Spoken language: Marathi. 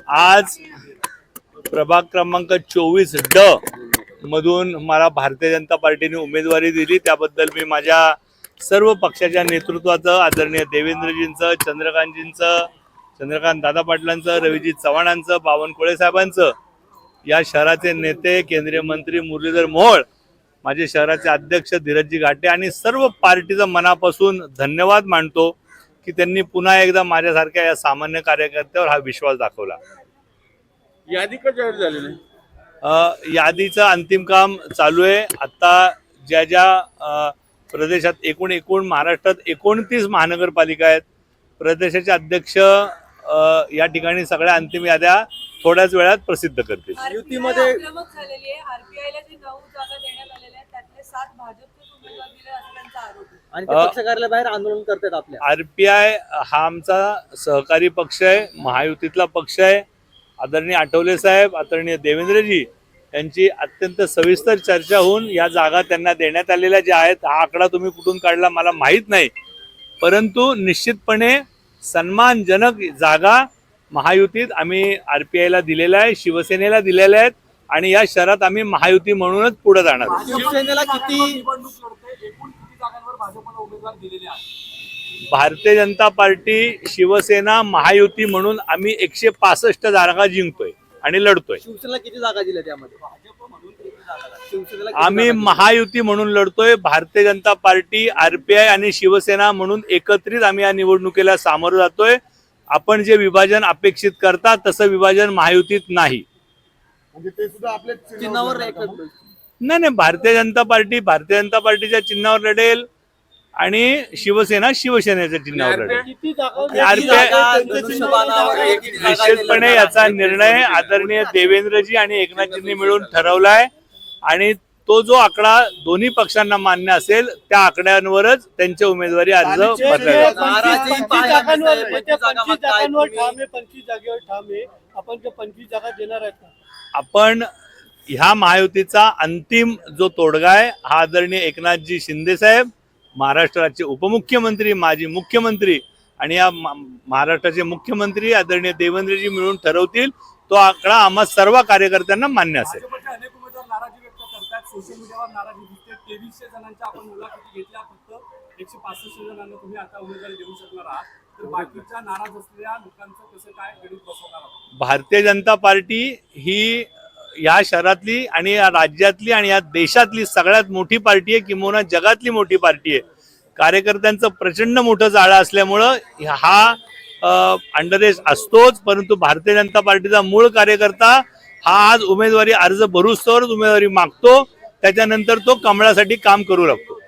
आज प्रभाग क्रमांक 24D मधून मला भारतीय जनता पार्टीने उमेदवारी दिली, त्याबद्दल मी माझ्या सर्व पक्षाच्या नेतृत्वाचं, आदरणीय देवेंद्रजींचं, चंद्रकांत दादा पाटलांचं, रविजी चव्हाणांचं, बावनकुळे साहेबांचं, या शहराचे नेते केंद्रीय मंत्री मुरलीधर मोहोळ, माझे शहराचे अध्यक्ष धीरजजी घाटे आणि सर्व पार्टीचा मनापासून धन्यवाद मानतो की त्यांनी पुन्हा एकदा माझ्यासारख्या या सामान्य कार्यकर्त्यावर हा विश्वास दाखवला. यादी का जाहीर झालेली? यादीचं अंतिम काम चालू आहे. आता ज्या प्रदेशात एकूण महाराष्ट्रात 29 महानगरपालिका आहेत. प्रदेशाचे अध्यक्ष या ठिकाणी सगळ्या अंतिम याद्या थोड्याच वेळात प्रसिद्ध करतील. युतीमध्ये झालेली आहे. आरपीआयला जे 9 जागा देण्यात आलेल्या आहेत त्यातले 7 भाजपचे उमेदवार दिले असं त्यांचा आरोप आहे. आणि ते पक्ष कार्यालयाबाहेर आंदोलन करतात. आपल्या आरपीआय हा आमचा सहकारी पक्ष आहे, महायुतीतला पक्ष आहे. आदरणीय आठवले साहेब, आदरणीय देवेंद्रजी यांची अत्यंत सविस्तर चर्चा होऊन या जागा त्यांना देण्यात आलेल्या ज्या आहेत, हा आकडा तुम्ही कुठून काढला मला माहीत नाही, परंतु निश्चितपणे सन्मानजनक जागा महायुतीत आम्ही आरपीआयला दिलेल्या आहे, शिवसेनेला दिलेल्या आहेत आणि या शहरात आम्ही महायुती म्हणूनच पुढे जाणार. शिवसेनेला किती भारतीय जनता पार्टी, शिवसेना, महायुती म्हणून आम्ही 165 जागा जिंकतोय आणि लढतोय. शिवसेनेला किती जागा दिल्या त्यामध्ये? आम्ही महायुती म्हणून लढतोय. भारतीय जनता पार्टी, आरपीआय आणि शिवसेना म्हणून एकत्रित आम्ही या निवडणुकीला सामोरं जातोय. आपण जे विभाजन अपेक्षित करता तसं विभाजन महायुतीत नाही. म्हणजे ते सुद्धा आपल्या चिन्हावर नाही, भारतीय जनता पार्टीच्या चिन्हावर लढेल आणि शिवसेना शिवसेनेच्या चिन्हावर लढेल. निश्चितपणे याचा निर्णय आदरणीय देवेंद्रजी आणि एकनाथजींनी मिळून ठरवलाय आणि तो जो आकडा दोन्ही पक्षांना मान्य असेल त्या आकड्यांवरच त्यांचे उमेदवारी अर्ज भरले. आपण ह्या महायुतीचा अंतिम जो तोडगा आहे हा आदरणीय एकनाथजी शिंदे साहेब, महाराष्ट्राचे उपमुख्यमंत्री, माजी मुख्यमंत्री आणि या महाराष्ट्राचे मुख्यमंत्री आदरणीय देवेंद्रजी मिळून ठरवतील. तो आकडा आम्हा सर्व कार्यकर्त्यांना मान्य असेल. अनेक उमेदवार नाराजी व्यक्त करतात, सोशल मीडियावर नाराजी दिसते. 2300 जणांच्या आपण मुलाखती घेतल्या, फक्त 165 जणांना तुम्ही आता उमेदवारी देऊ शकणार आहात, तर बाकीच्या नाराज असलेल्या लोकांचं कसं काय गणित बसवणार आहात? भारतीय जनता पार्टी ही या शहरातली आणि या राज्यातली आणि या देशातली सगळ्यात मोठी पार्टी आहे, किंवा जगातली मोठी पार्टी आहे. कार्यकर्त्यांचं प्रचंड मोठं जाळं असल्यामुळं हा अंडरएज असतोच, परंतु भारतीय जनता पार्टीचा मूळ कार्यकर्ता हा आज उमेदवारी अर्ज भरूस्तोवर उमेदवारी मागतो, त्याच्यानंतर तो कमळासाठी काम करू लागतो.